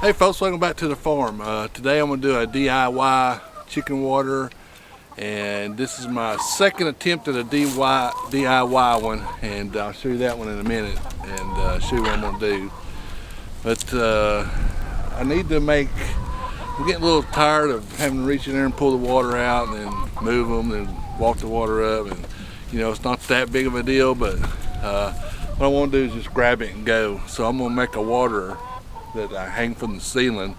Hey folks, welcome back to the farm. Today I'm going to do a DIY chicken water, and this is my second attempt at a DIY one, and I'll show you that one in a minute and show you what I'm going to do. But I need to I'm getting a little tired of having to reach in there and pull the water out and then move them and walk the water up, and you know, it's not that big of a deal, but what I want to do is just grab it and go. So I'm going to make a water that I hang from the ceiling,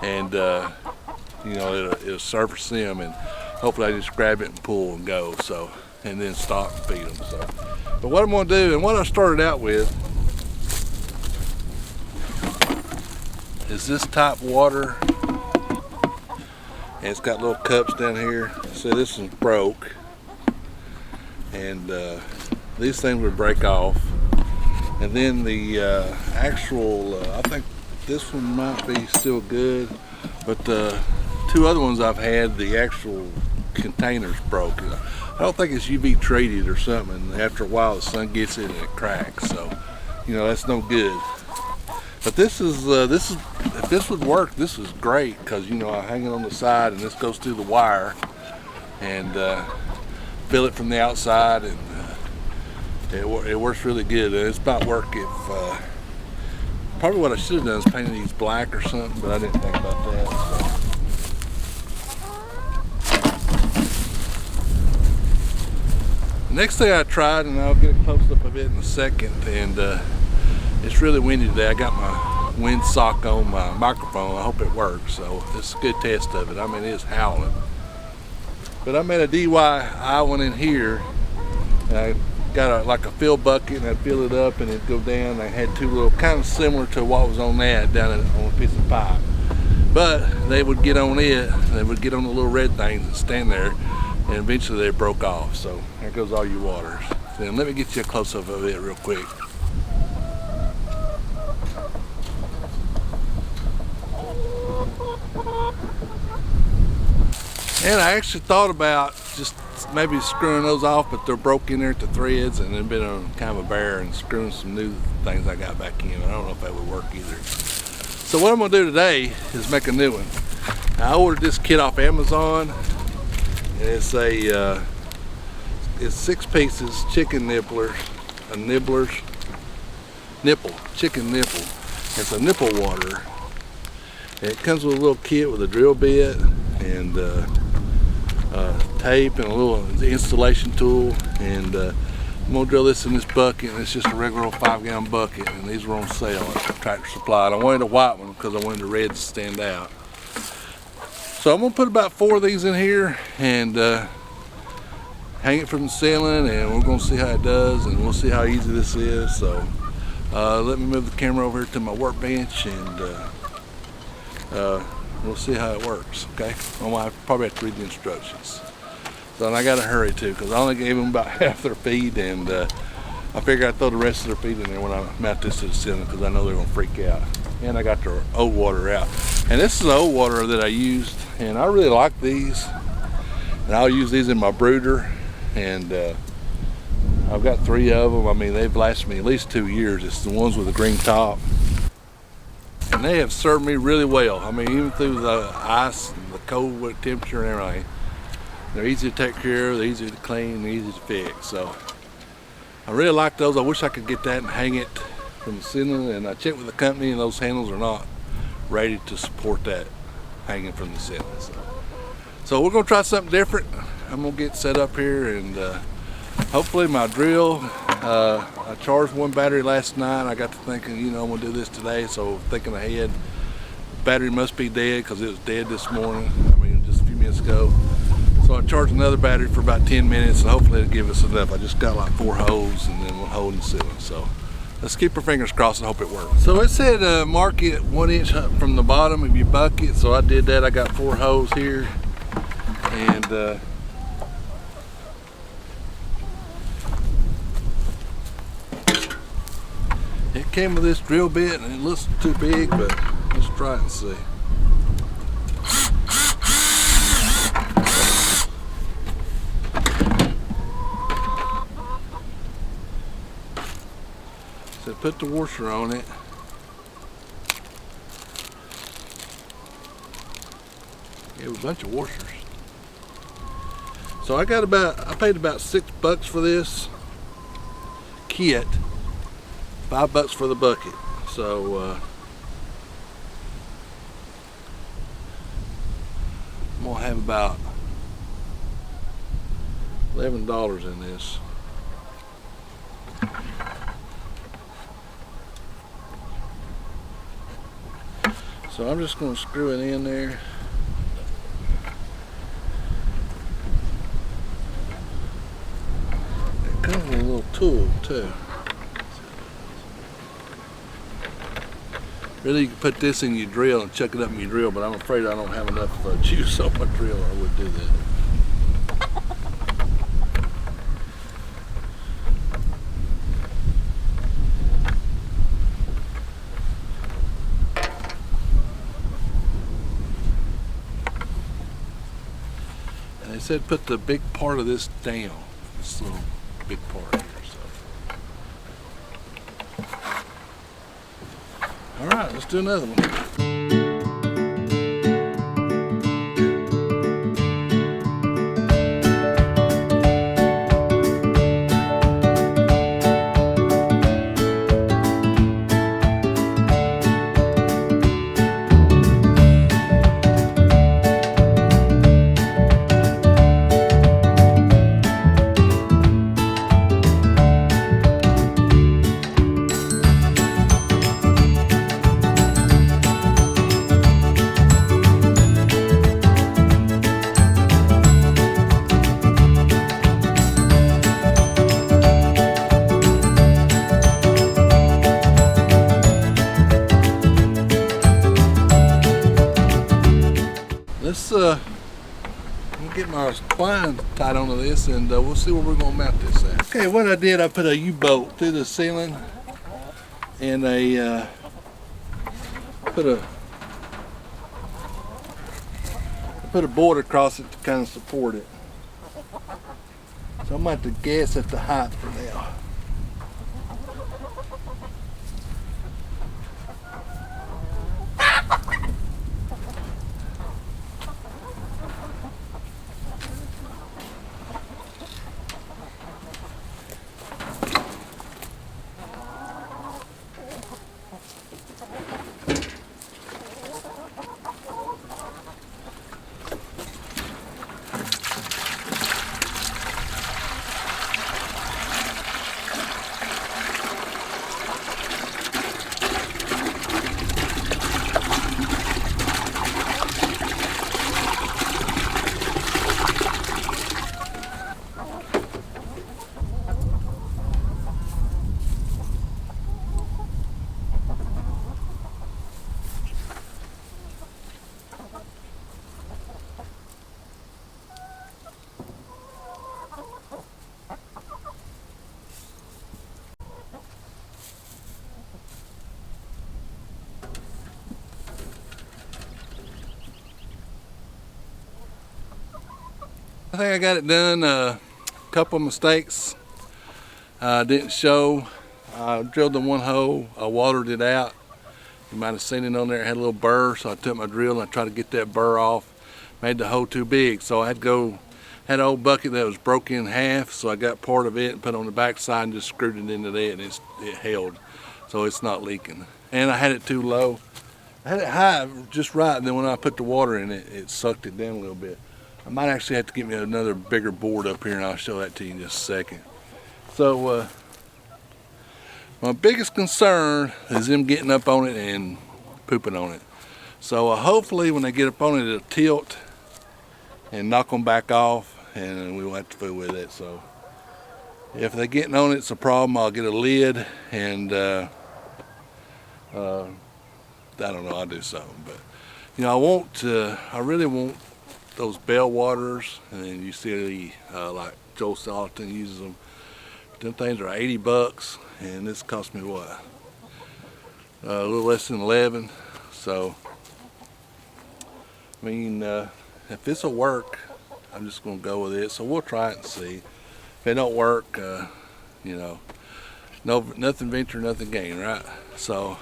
and you know, it'll surface them, and hopefully I just grab it and pull and go, so, and then stop and feed them. So, but what I'm going to do, and what I started out with, is this type water, and it's got little cups down here. So this is broke, and these things would break off, and then the actual I think this one might be still good, but the two other ones I've had, the actual containers broke. I don't think it's UV treated or something. After a while the sun gets in and it cracks, so you know, that's no good. But this is if this would work, this is great, because you know, I hang it on the side and this goes through the wire, and fill it from the outside, and it works really good. It's about work if probably what I should have done is painted these black or something, but I didn't think about that. So. The next thing I tried, and I'll get a close up of it in a second, and it's really windy today. I got my wind sock on my microphone. I hope it works. So it's a good test of it. I mean, it's howling. But I made a DIY one in here, and I got like a fill bucket, and I'd fill it up and it'd go down. I had two little, kind of similar to what was on that, down on a piece of pipe. But they would get on it, they would get on the little red things and stand there, and eventually they broke off. So there goes all your waters. Then let me get you a close-up of it real quick. And I actually thought about just maybe screwing those off, but they're broke in there at the threads, and they've been on kind of a bear, and screwing some new things I got back in. I don't know if that would work either. So what I'm going to do today is make a new one. I ordered this kit off Amazon. It's it's 6 pieces chicken chicken nipple. It's a nipple water. And it comes with a little kit with a drill bit and tape and a little installation tool, and I'm gonna drill this in this bucket, and it's just a regular old 5-gallon bucket, and these were on sale at Tractor Supply. And I wanted a white one because I wanted the red to stand out. So I'm gonna put about 4 of these in here and hang it from the ceiling, and we're gonna see how it does, and we'll see how easy this is. So let me move the camera over here to my workbench, and we'll see how it works, okay? I'll probably have to read the instructions. So, and I gotta hurry too, because I only gave them about half their feed, and I figure I'd throw the rest of their feed in there when I mount this to the ceiling, because I know they're gonna freak out. And I got their old water out. And this is the old water that I used, and I really like these. And I'll use these in my brooder, and I've got 3 of them. I mean, they've lasted me at least 2 years. It's the ones with the green top. And they have served me really well. I mean, even through the ice and the cold temperature and everything, they're easy to take care of, they're easy to clean, they're easy to fix. So I really like those. I wish I could get that and hang it from the ceiling, and I checked with the company, and those handles are not rated to support that hanging from the ceiling. So we're gonna try something different. I'm gonna get set up here, and hopefully my drill, I charged 1 battery last night. I got to thinking, you know, I'm gonna do this today, so thinking ahead. Battery must be dead, because it was dead this morning. I mean, just a few minutes ago. So I charged another battery for about 10 minutes, and hopefully it'll give us enough. I just got like 4 holes and then 1 hole in the ceiling. So let's keep our fingers crossed and hope it works. So it said mark it 1 inch up from the bottom of your bucket. So I did that. I got 4 holes here, and it came with this drill bit, and it looks too big, but let's try it and see. So put the washer on it, Gave a bunch of washers. So I paid about $6 for this kit, $5 for the bucket. So I'm gonna have about $11 in this. So I'm just gonna screw it in there. It comes with a little tool too. Really, you can put this in your drill and chuck it up in your drill, but I'm afraid I don't have enough juice on my drill, or I would do that. And they said put the big part of this down, this little big part here. All right, let's do another one. Let's get my twine tied onto this, and we'll see where we're gonna mount this at. Okay, what I did, I put a U-bolt through the ceiling, and put a board across it to kind of support it. So I'm going to have to guess at the height for now. I think I got it done. A couple of mistakes. Didn't show. I drilled the one hole. I watered it out. You might have seen it on there. It had a little burr, so I took my drill and I tried to get that burr off. Made the hole too big, so I had an old bucket that was broken in half, so I got part of it and put it on the back side and just screwed it into that, and it held, so it's not leaking. And I had it too low. I had it high just right, and then when I put the water in it, it sucked it down a little bit. I might actually have to get me another bigger board up here, and I'll show that to you in just a second. So my biggest concern is them getting up on it and pooping on it. So hopefully when they get up on it, it'll tilt and knock them back off, and we won't have to fool with it. So if they're getting on it, it's a problem. I'll get a lid, and I don't know, I'll do something. But you know, I really want those bell waters, and you see like Joel Charleston uses them. Them things are $80, and this cost me what? A little less than 11. So I mean, if this will work, I'm just gonna go with it. So we'll try it and see. If it don't work, you know, nothing venture, nothing gain, right? So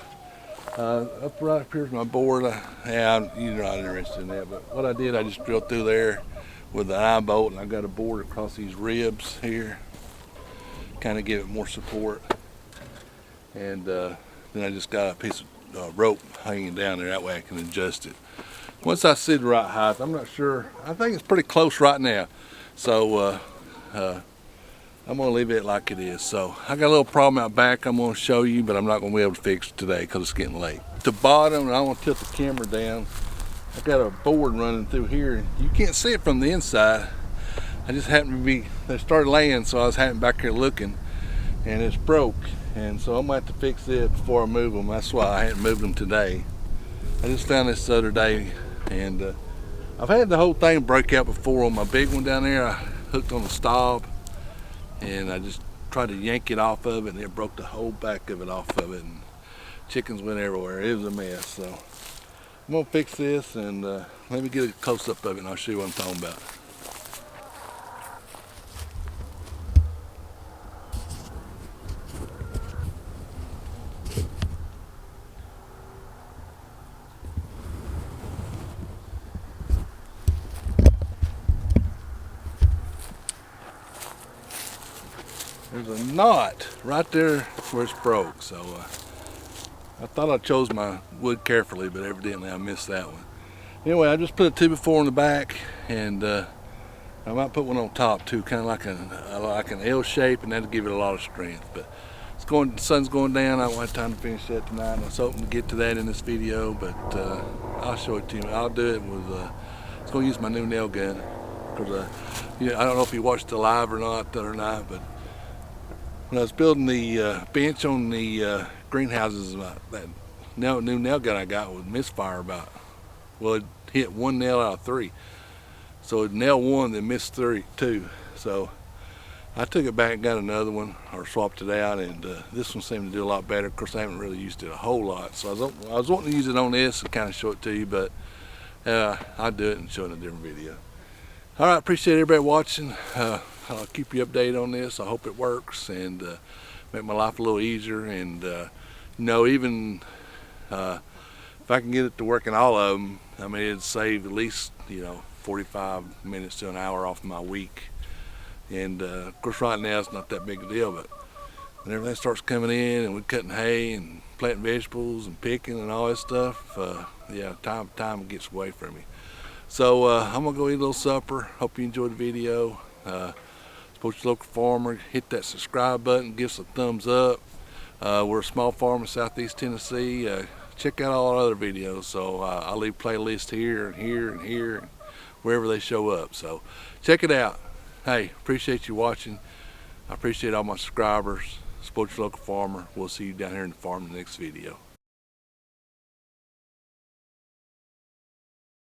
Up right up here's my board. Yeah, you're not interested in that, but what I did, I just drilled through there with an eye bolt, and I got a board across these ribs here, kind of give it more support. And then I just got a piece of rope hanging down there, that way I can adjust it. Once I see the right height, I'm not sure, I think it's pretty close right now. So I'm gonna leave it like it is. So I got a little problem out back I'm gonna show you, but I'm not gonna be able to fix it today because it's getting late. At the bottom, and I want to tilt the camera down, I got a board running through here. You can't see it from the inside. I just happened to be, they started laying, so I was happening back here looking, and it's broke. And so I'm gonna have to fix it before I move them. That's why I hadn't moved them today. I just found this the other day, and I've had the whole thing break out before on my big one down there. I hooked on the stop, and I just tried to yank it off of it, and it broke the whole back of it off of it, and chickens went everywhere. It was a mess. So I'm gonna fix this, and let me get a close-up of it, and I'll show you what I'm talking about. There's a knot right there where it's broke, so I thought I chose my wood carefully, but evidently I missed that one. Anyway, I just put a 2x4 in the back, and I might put one on top too, kind of like an L shape, and that'll give it a lot of strength. But the sun's going down. I won't have time to finish that tonight. I was hoping to get to that in this video, but I'll show it to you. I'll do it with. It's going to use my new nail gun, because I don't know if you watched the live or not, but when I was building the bench on the greenhouses, that new nail gun I got would misfire about, well, it hit one nail out of 3. So it nailed one, then missed 2. So I took it back and got another one, or swapped it out, and this one seemed to do a lot better. Of course, I haven't really used it a whole lot, so I was wanting to use it on this and kind of show it to you, but I'll do it and show it in a different video. All right, appreciate everybody watching. I'll keep you updated on this. I hope it works and make my life a little easier. And even if I can get it to work in all of them, I mean, it'd save at least 45 minutes to an hour off my week. And of course, right now it's not that big a deal, but when everything starts coming in and we're cutting hay and planting vegetables and picking and all that stuff, yeah, time gets away from me. So I'm gonna go eat a little supper. Hope you enjoyed the video. Support your local farmer. Hit that subscribe button. Give us a thumbs up. We're a small farm in Southeast Tennessee. Check out all our other videos. So I'll leave playlists here and here and here, and wherever they show up. So check it out. Hey, appreciate you watching. I appreciate all my subscribers. Support your local farmer. We'll see you down here in the farm in the next video.